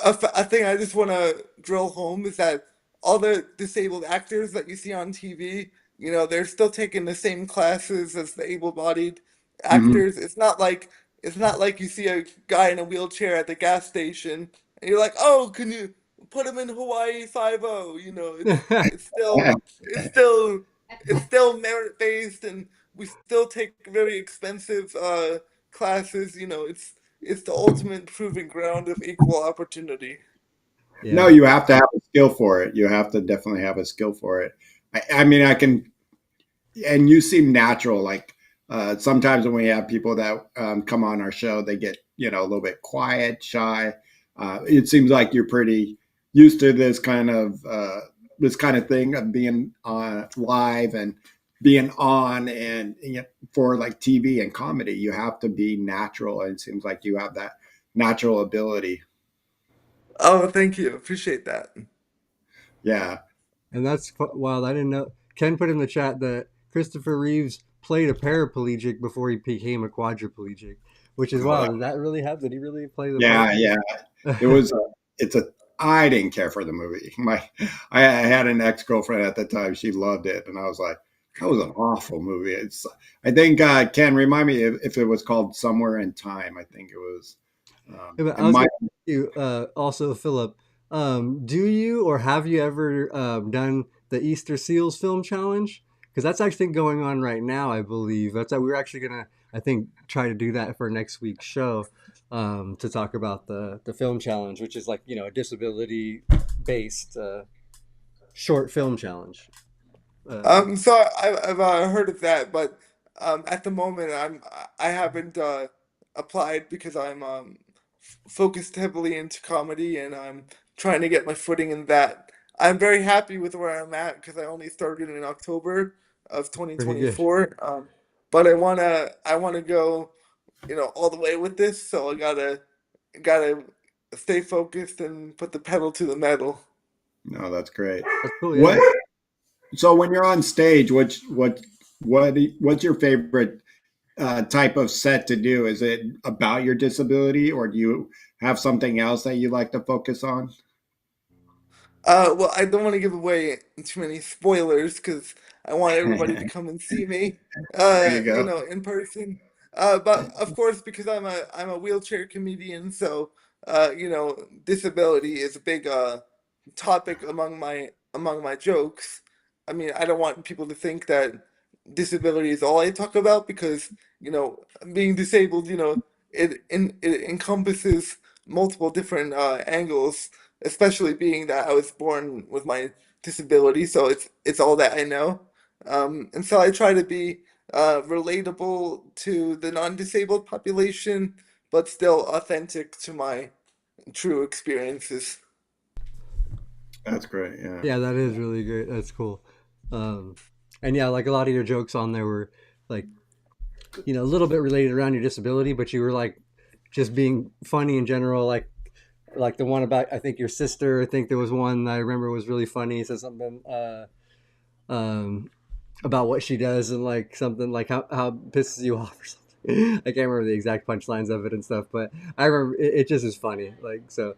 a thing I just want to drill home is that all the disabled actors that you see on TV, they're still taking the same classes as the able-bodied mhm. actors. It's not like you see a guy in a wheelchair at the gas station and you're like, "Oh, can you put him in Hawaii 5-0?" It's still it's still it's still merit-based, and we still take very expensive classes. It's the ultimate proving ground of equal opportunity. No, yeah. you have to have a skill for it. You have to definitely have a skill for it. I mean, I can, and you seem natural. Like sometimes when we have people that come on our show, they get a little bit quiet, shy. It seems like you're pretty used to this kind of thing of being on live and being on, and for like TV and comedy, you have to be natural. And it seems like you have that natural ability. Oh, thank you. Appreciate that. Yeah. And that's wild. I didn't know. Ken put in the chat that Christopher Reeves played a paraplegic before he became a quadriplegic, which is Oh, wild. Did that really happen? Did he really play the part? yeah, yeah. It was. It's a. I didn't care for the movie. I had an ex girlfriend at the time. She loved it, and I was like, "That was an awful movie." I think Ken, remind me if it was called Somewhere in Time. I think it was. Yeah, but I And was my going to ask you also, Philip, do you or have you ever done the Easter Seals Film Challenge? Because that's actually going on right now, I believe. We're actually gonna, I think, try to do that for next week's show, to talk about the film challenge, which is like a disability based short film challenge. So I've heard of that, but at the moment I haven't applied because I'm focused heavily into comedy, and I'm trying to get my footing in that. I'm very happy with where I'm at because I only started in October of Pretty good. 2024. But I wanna go, all the way with this, so I gotta stay focused and put the pedal to the metal. No, that's great. That's cool. What? Yeah. So when you're on stage, what's your favorite type of set to do? Is it about your disability, or do you have something else that you like to focus on? Well, I don't want to give away too many spoilers because I want everybody to come and see me, There you go. in person. But of course, because I'm a wheelchair comedian, so disability is a big topic among my jokes. I mean, I don't want people to think that disability is all I talk about because being disabled, it encompasses multiple different angles, especially being that I was born with my disability, so it's all that I know. And so I try to be relatable to the non-disabled population, but still authentic to my true experiences. That's great. Yeah. Yeah, that is really great. That's cool. Um, and yeah, like a lot of your jokes on there were like, a little bit related around your disability, but you were like just being funny in general. Like the one about, I think, your sister. I think there was one I remember was really funny. It said something um, about what she does and like something like how it pisses you off or something. I can't remember the exact punchlines of it and stuff, but I remember it just is funny. Like, so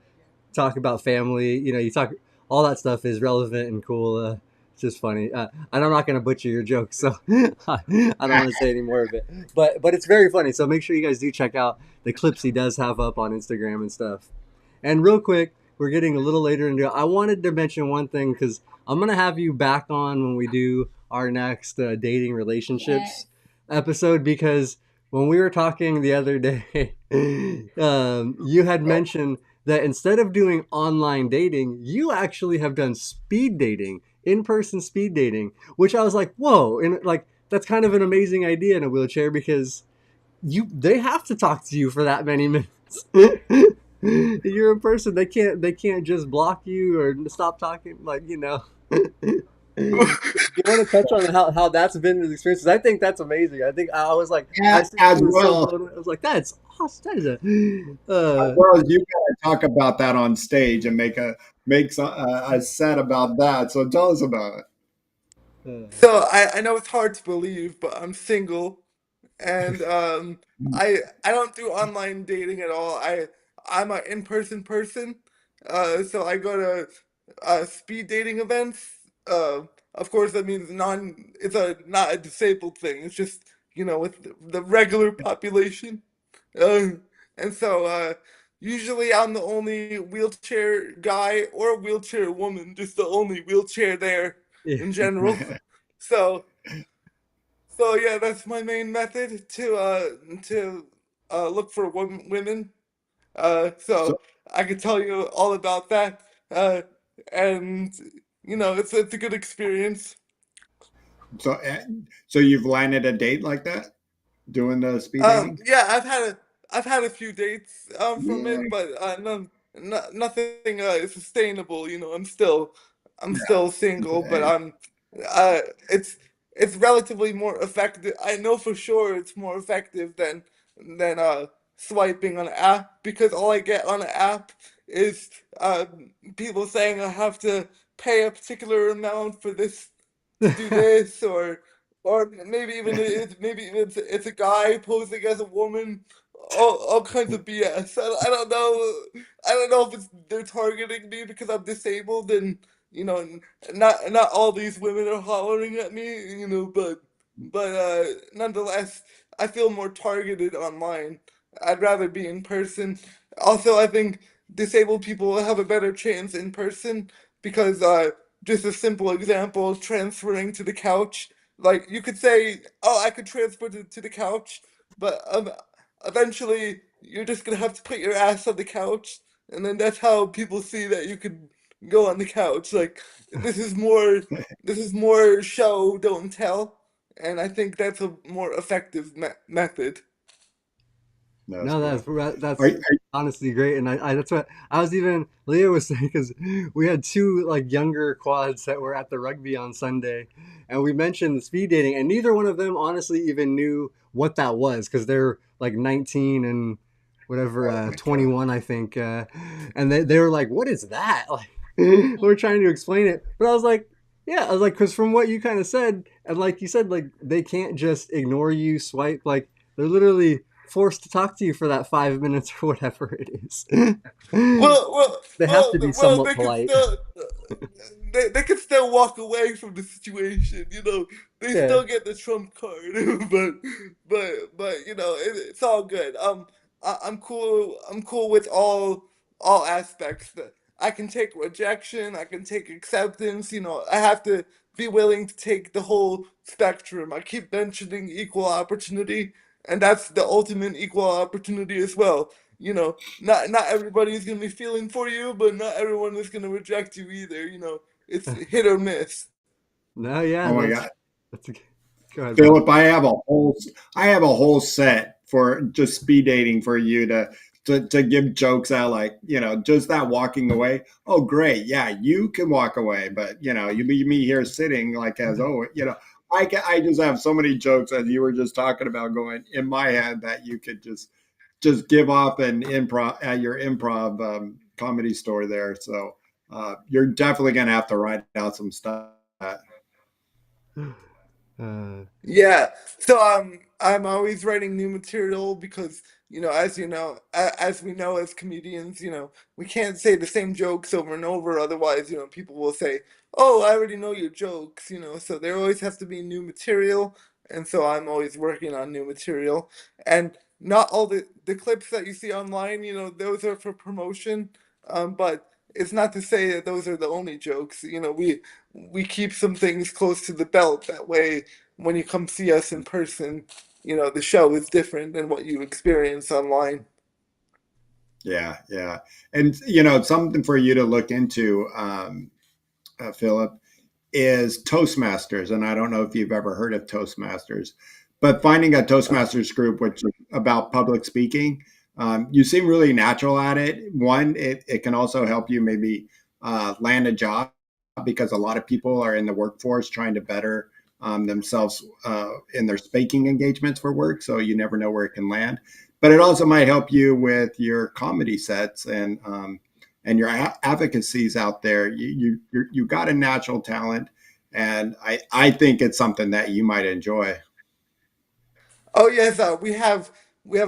talk about family. You talk, all that stuff is relevant and cool. It's just funny. And I'm not going to butcher your jokes, so I don't want to say any more of it. But it's very funny. So make sure you guys do check out the clips he does have up on Instagram and stuff. And real quick, we're getting a little later into it. I wanted to mention one thing because I'm gonna have you back on when we do our next dating relationships episode, because when we were talking the other day, you had mentioned that instead of doing online dating, you actually have done speed dating, in-person speed dating, which I was like, whoa, and like that's kind of an amazing idea in a wheelchair because they have to talk to you for that many minutes. You're in person. They can't just block you or stop talking. Like, you want to touch on how that's been the experience? 'Cause I think that's amazing. I think I was like, Yeah, I as seriously was so well. blown away. I was like, that's awesome. That is As well as you gotta talk about that on stage and make a set about that. So tell us about it. uh, So I know it's hard to believe, but I'm single, and I don't do online dating at all. I'm an in-person person, so I go to speed dating events. Uh, of course, that means non. It's a not a disabled thing. It's just with the regular population. Uh, and so usually I'm the only wheelchair guy or wheelchair woman, just the only wheelchair there yeah. in general. So so yeah, that's my main method to look for women. So, So I could tell you all about that. And it's a good experience. so you've landed a date like that, doing the speed dating? Yeah, I've had a few dates from Yeah, it, but nothing sustainable. I'm still single, but yeah. I'm uh it's it's relatively more effective. I know for sure it's more effective than swiping on an app because all I get on an app is people saying I have to pay a particular amount for this to do this or maybe it's a guy posing as a woman, all kinds of BS. I don't know. I don't know if they're targeting me because I'm disabled and not all these women are hollering at me, but nonetheless, I feel more targeted online. I'd rather be in person. Also, I think disabled people have a better chance in person because just a simple example, transferring to the couch. Like you could say, "Oh, I could transfer to the couch," but eventually you're just gonna have to put your ass on the couch, and then that's how people see that you could go on the couch. Like this is more, this is more show, don't tell, and I think that's a more effective method. That's No, cool. that's Are, honestly great, and I that's what I was even Leah was saying because we had two like younger quads that were at the rugby on Sunday, and we mentioned the speed dating, and neither one of them honestly even knew what that was because they're like 19 and whatever, oh my God. 21 I think, and they were like, "What is that?" Like we're trying to explain it, but I was like, "Yeah," I was like, because from what you kind of said, and like you said, like they can't just ignore you, swipe, like they're literally forced to talk to you for that 5 minutes or whatever it is. Well, well, They have to be well, somewhat polite. they can still walk away from the situation. They Yeah. still get the trump card, but it's all good. I'm cool. I'm cool with all aspects. I can take rejection. I can take acceptance. I have to be willing to take the whole spectrum. I keep mentioning equal opportunity, and that's the ultimate equal opportunity as well. Not everybody is gonna be feeling for you, but not everyone is gonna reject you either. It's hit or miss. No, yeah, Oh my God. that's a, go ahead, Bob. Philip, I have a whole set for just speed dating for you to give jokes out, like, just that walking away. Oh, great. Yeah, you can walk away, but you leave me here sitting like as I just have so many jokes as you were just talking about going in my head that you could just give off an improv at your improv comedy store there. So you're definitely gonna have to write out some stuff. Uh, Yeah. So I'm always writing new material because as we know as comedians, we can't say the same jokes over and over. Otherwise, people will say, "Oh, I already know your jokes." So there always has to be new material, and so I'm always working on new material. And not all the clips that you see online, those are for promotion. But it's not to say that those are the only jokes. We keep some things close to the belt. That way, when you come see us in person, the show is different than what you experience online. Yeah, yeah. And something for you to look into, Philip, is Toastmasters. And I don't know if you've ever heard of Toastmasters, but finding a Uh, Toastmasters group which is about public speaking, you seem really natural at it. One, it can also help you maybe land a job, because a lot of people are in the workforce trying to better themselves in their speaking engagements for work. So you never know where it can land. But it also might help you with your comedy sets and your advocacies out there. You got a natural talent, and I think it's something that you might enjoy. oh yes, we have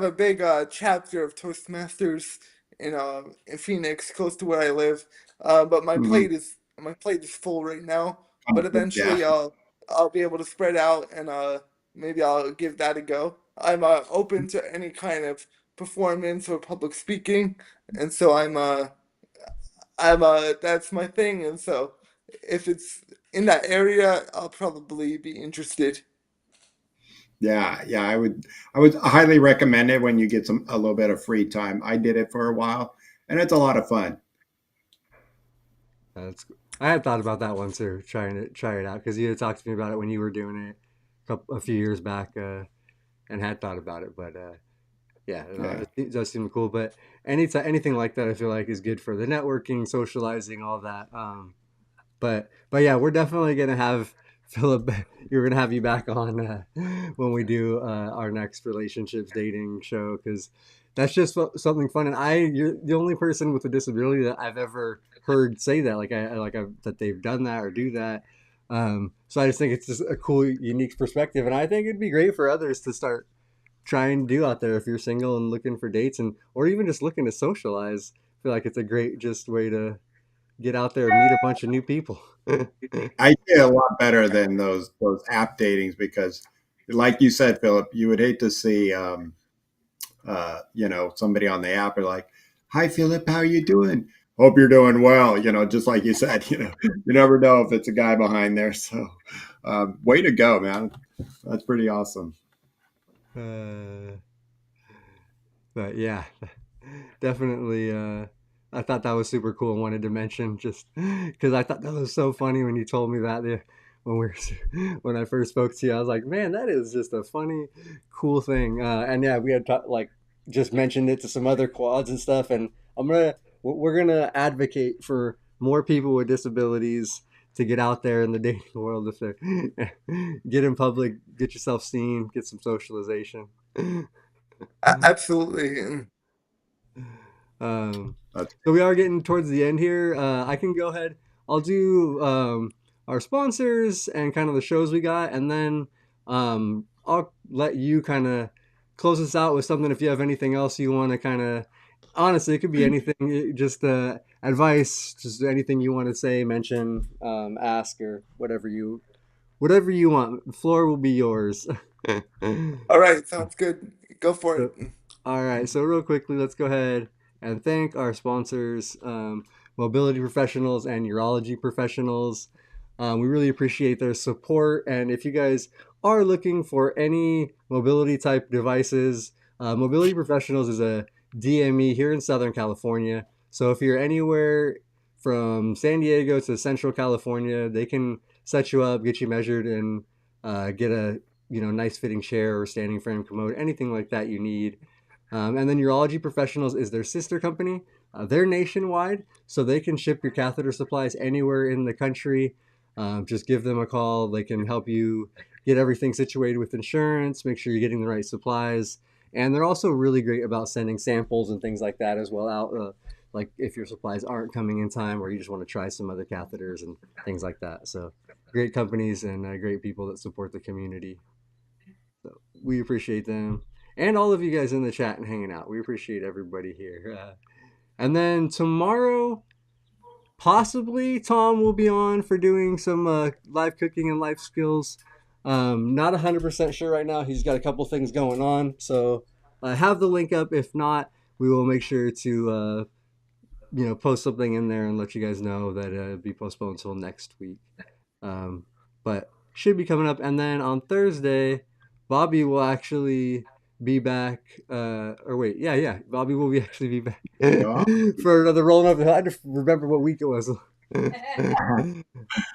a big chapter of Toastmasters in Phoenix, close to where I live. But Mhm. my plate is full right now. But Yeah, eventually I'll be able to spread out and maybe I'll give that a go. I'm open to any kind of performance or public speaking, and so I'm that's my thing, and so if it's in that area, I'll probably be interested. yeah, yeah. I would highly recommend it when you get a little bit of free time. I did it for a while, and it's a lot of fun. that's I had thought about that one too, trying to try it out because you had talked to me about it when you were doing it a few years back, and had thought about it. But yeah, no, Yeah, it does seem cool. But anything like that, I feel like is good for the networking, socializing, all that. But yeah, we're definitely gonna have Philip. You're gonna have you back on when we do our next relationships dating show because that's just something fun. And you're the only person with a disability that I've ever heard say that. That they've done that or do that. So I just think it's just a cool, unique perspective, and I think it'd be great for others to start trying to do out there if you're single and looking for dates and or even just looking to socialize. I feel like it's a great just way to get out there and meet a bunch of new people. I did a lot better than those app datings because, like you said, Philip, you would hate to see somebody on the app are like, "Hi, Philip, how are you doing? Hope you're doing well." Just like you said, you never know if it's a guy behind there. So, way to go, man. That's pretty awesome. uh, but yeah, definitely. I thought that was super cool and wanted to mention just because I thought that was so funny when you told me that when when I first spoke to you. I was like, man, that is just a funny, cool thing. And yeah, we had like just mentioned it to some other quads and stuff. And we're gonna advocate for more people with disabilities to get out there in the dating world if they get in public, get yourself seen, get some socialization. Absolutely. Um, That's so we are getting towards the end here. I can go ahead. I'll do our sponsors and kind of the shows we got, and then I'll let you kind of close us out with something if you have anything else you want to kind of. Honestly, it could be anything. Just advice, just anything you want to say, mention, ask, or whatever you want. The floor will be yours. All right, sounds good. Go for it. So, all right. So, real quickly, let's go ahead and thank our sponsors, mobility professionals and urology professionals. We really appreciate their support. And if you guys are looking for any mobility type devices, Mobility Professionals is a DME here in Southern California. So, if you're anywhere from San Diego to Central California, they can set you up, get you measured, and get a nice fitting chair or standing frame commode, anything like that you need. And then Urology Professionals is their sister company. They're nationwide, so they can ship your catheter supplies anywhere in the country. Just give them a call. They can help you get everything situated with insurance, make sure you're getting the right supplies. And they're also really great about sending samples and things like that as well out. Like if your supplies aren't coming in time or you just want to try some other catheters and things like that. So great companies and great people that support the community. So we appreciate them and all of you guys in the chat and hanging out. We appreciate everybody here. And then tomorrow, possibly Tom will be on for doing some live cooking and life skills. Not 100% sure right now. He's got a couple things going on. So I have the link up. If not, we will make sure to post something in there and let you guys know that it'll be postponed until next week. But should be coming up. And then on Thursday, Bobby will actually be back. Or wait, yeah, Bobby will actually be back Yeah. for another rolling over the hill. I just remember what week it was.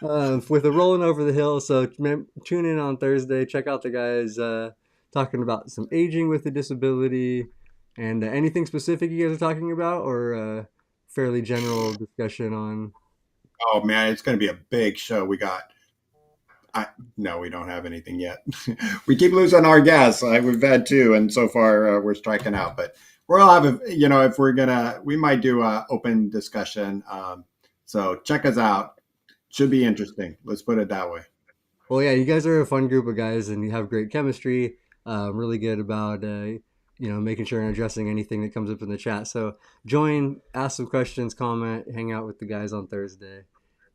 With a rolling over the hill. So tune in on Thursday. Check out the guys talking about some aging with a disability and anything specific you guys are talking about, or fairly general discussion on. Oh man, it's going to be a big show. No, we don't have anything yet. We keep losing our guests. We've had two, and so far we're striking out. But we'll have if we're gonna, we might do a open discussion. So check us out. Should be interesting. Let's put it that way. Well, yeah, you guys are a fun group of guys, and you have great chemistry. Really good about making sure and addressing anything that comes up in the chat. So join, ask some questions, comment, hang out with the guys on Thursday.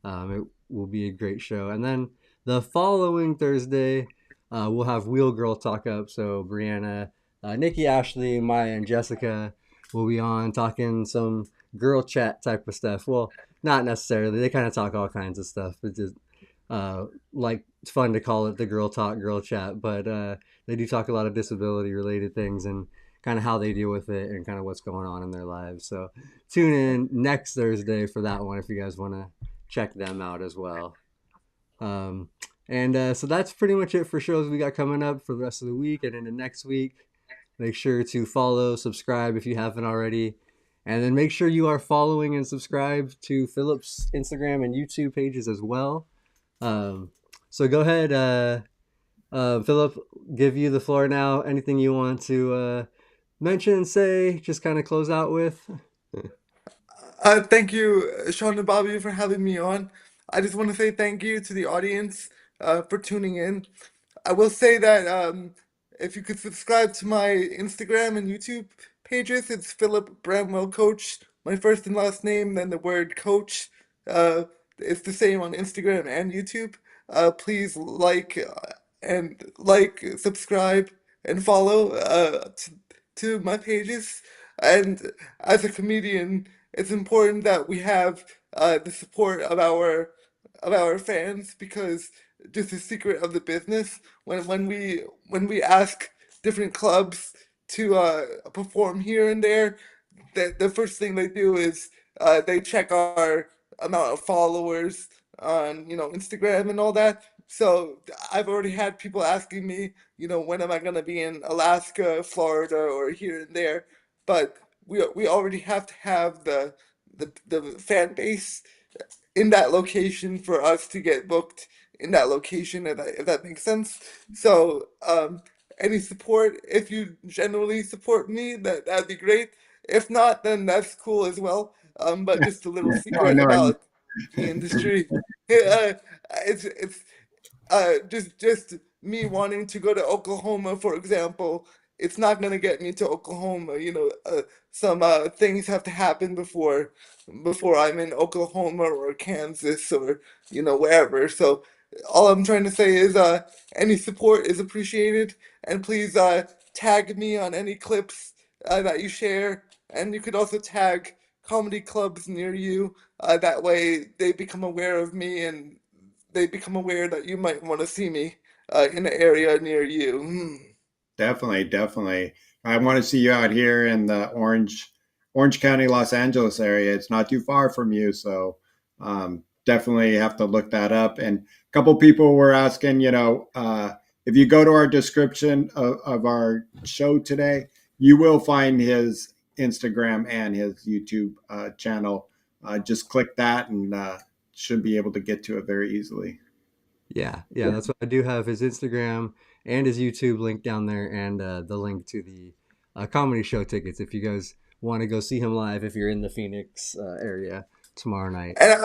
It will be a great show. And then the following Thursday, we'll have Wheel Girl talk up. So Brianna, Nikki, Ashley, Maya, and Jessica will be on talking some girl chat type of stuff. Well, not necessarily. They kind of talk all kinds of stuff. It's just like it's fun to call it the girl talk, girl chat, but they do talk a lot of disability related things and kind of how they deal with it and kind of what's going on in their lives. So tune in next Thursday for that one if you guys want to check them out as well. So that's pretty much it for shows we got coming up for the rest of the week and into next week. Make sure to follow, subscribe if you haven't already, and then make sure you are following and subscribed to Phillip's Instagram and YouTube pages as well. So go ahead, Phillip, give you the floor now. Anything you want to mention, say, just kind of close out with? Thank you, Shawn and Bobby, for having me on. I just want to say thank you to the audience for tuning in. I will say that if you could subscribe to my Instagram and YouTube pages, it's Phillip Bramwell Coach. My first and last name, then the word coach. It's the same on Instagram and YouTube. Please subscribe, and follow to my pages. And as a comedian, it's important that we have the support of our fans, because just a secret of the business, when we ask different clubs to perform here and there, the first thing they do is they check our amount of followers on Instagram and all that. So I've already had people asking me, when am I gonna be in Alaska, Florida, or here and there. But we already have to have the fan base in that location for us to get booked in that location, if that makes sense. So any support, if you generally support me, that'd be great. If not, then that's cool as well. But just a little I secret know. about the industry. It's just me wanting to go to Oklahoma, for example, it's not gonna get me to Oklahoma. Some things have to happen before I'm in Oklahoma or Kansas or wherever. So all I'm trying to say is any support is appreciated, and please tag me on any clips that you share, and you could also tag comedy clubs near you. That way they become aware of me and they become aware that you might want to see me in an area near you. Definitely, definitely. I want to see you out here in the Orange County, Los Angeles area. It's not too far from you, so definitely have to look that up. And a couple people were asking, if you go to our description of our show today, you will find his Instagram and his YouTube channel. Just click that and should be able to get to it very easily. Yeah, yeah, that's what I do have his Instagram and his YouTube link down there, and the link to the comedy show tickets if you guys want to go see him live if you're in the Phoenix area tomorrow night. And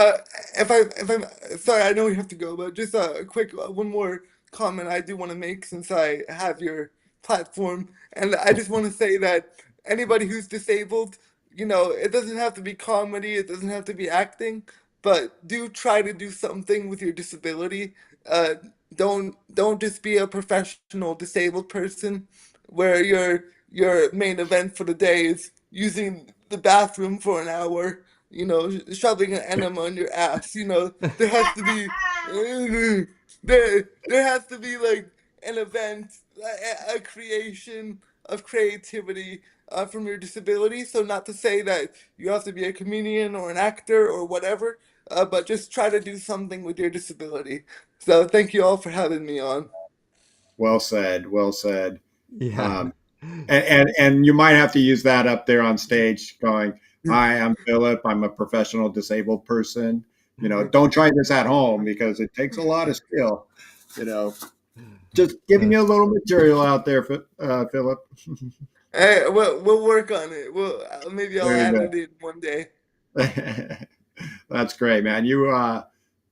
if I'm sorry, I know we have to go, but just a quick one more comment I do want to make since I have your platform, and I just want to say that anybody who's disabled, it doesn't have to be comedy, it doesn't have to be acting, but do try to do something with your disability. Uh, don't just be a professional disabled person, where your main event for the day is using the bathroom for an hour, shoving an enema on your ass. There has to be there has to be like an event, a creation of creativity from your disability. So not to say that you have to be a comedian or an actor or whatever, but just try to do something with your disability. So thank you all for having me on. Well said. Well said. Yeah. Um, and you might have to use that up there on stage going, hi, I'm Philip, I'm a professional disabled person. Don't try this at home because it takes a lot of skill. you know just giving Uh, you a little material out there, Philip. Hey, we'll work on it. Maybe I'll There add you it in one day. go. That's great, man. You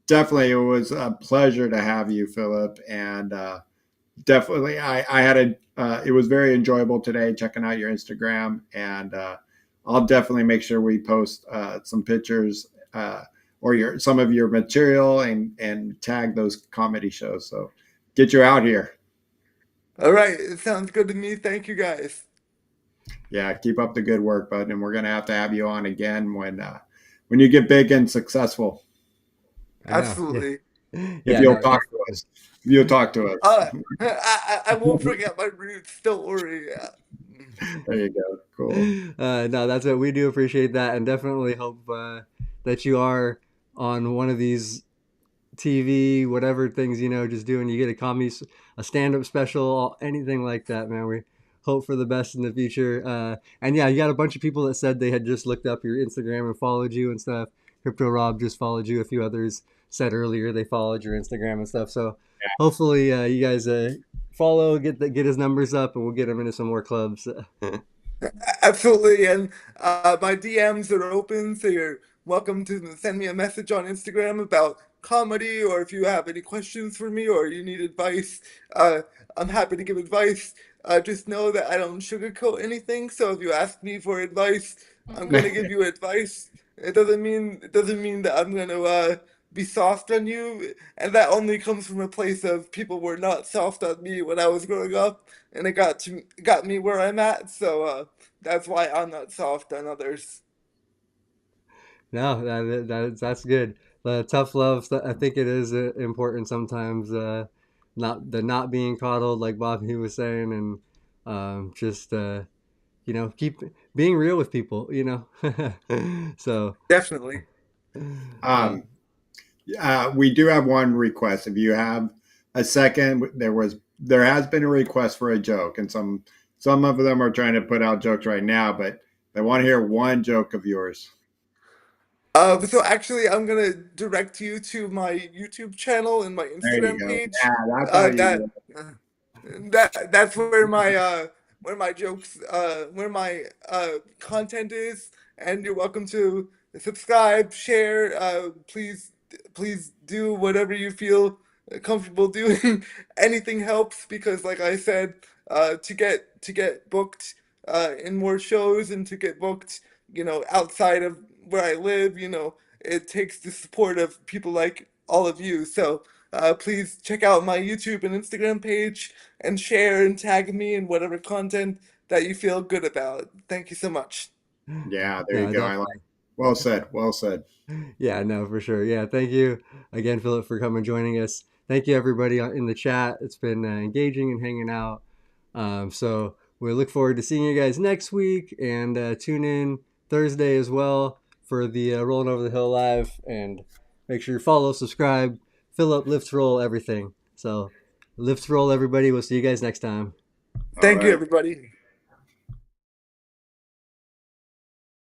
definitely, it was a pleasure to have you, Philip. And definitely, I had it was very enjoyable today checking out your Instagram. And I'll definitely make sure we post some pictures or some of your material and tag those comedy shows. So get you out here. All right, it sounds good to me. Thank you guys. Yeah, keep up the good work, bud. And we're gonna have to have you on again when you get big and successful. I know. Yeah. Absolutely. If Yeah, you'll no. talk to us, if you'll talk to us. I won't forget my roots. Don't worry. There you go. Cool. No, that's it. We do appreciate that, and definitely hope that you are on one of these TV, whatever things just doing. You get a stand-up special, anything like that, man. We hope for the best in the future. And yeah, you got a bunch of people that said they had just looked up your Instagram and followed you and stuff. Crypto Rob just followed you. A few others said earlier they followed your Instagram and stuff. So hopefully you guys follow, get his numbers up, and we'll get him into some more clubs. Absolutely. And my DMs are open, so you're welcome to send me a message on Instagram about comedy, or if you have any questions for me or you need advice, uh, I'm happy to give advice. Just know that I don't sugarcoat anything, so if you ask me for advice, I'm gonna give you advice. It doesn't mean that I'm gonna be soft on you, and that only comes from a place of people were not soft on me when I was growing up, and it got me where I'm at. So that's why I'm not soft on others. No, that's good. The tough love, I think it is important sometimes. Not being coddled, like Bobby was saying, and just keep being real with people. So Definitely. uh, Um, we do have one request. If you have a second, there has been a request for a joke, and some of them are trying to put out jokes right now, but they want to hear one joke of yours. So actually, I'm gonna direct you to my YouTube channel and my There you Instagram go. page. Yeah, that's how Uh, you do that it. uh, that's where my jokes where my content is, and you're welcome to subscribe, share. Please do whatever you feel comfortable doing. Anything helps because, like I said, to get booked in more shows and to get booked, outside of where I live. It takes the support of people like all of you. So please check out my YouTube and Instagram page and share and tag me in whatever content that you feel good about. Thank you so much. Yeah, there you No, go. I like. definitely. Well said. Well said. Yeah, no, for sure. Yeah, thank you again, Philip, for coming and joining us. Thank you, everybody in the chat. It's been engaging and hanging out. So we look forward to seeing you guys next week, and tune in Thursday as well for the Rolling Over the Hill live. And make sure you follow, subscribe, Philip, lift, roll, everything. So lift, roll, everybody. We'll see you guys next time. All Thank you, right. everybody.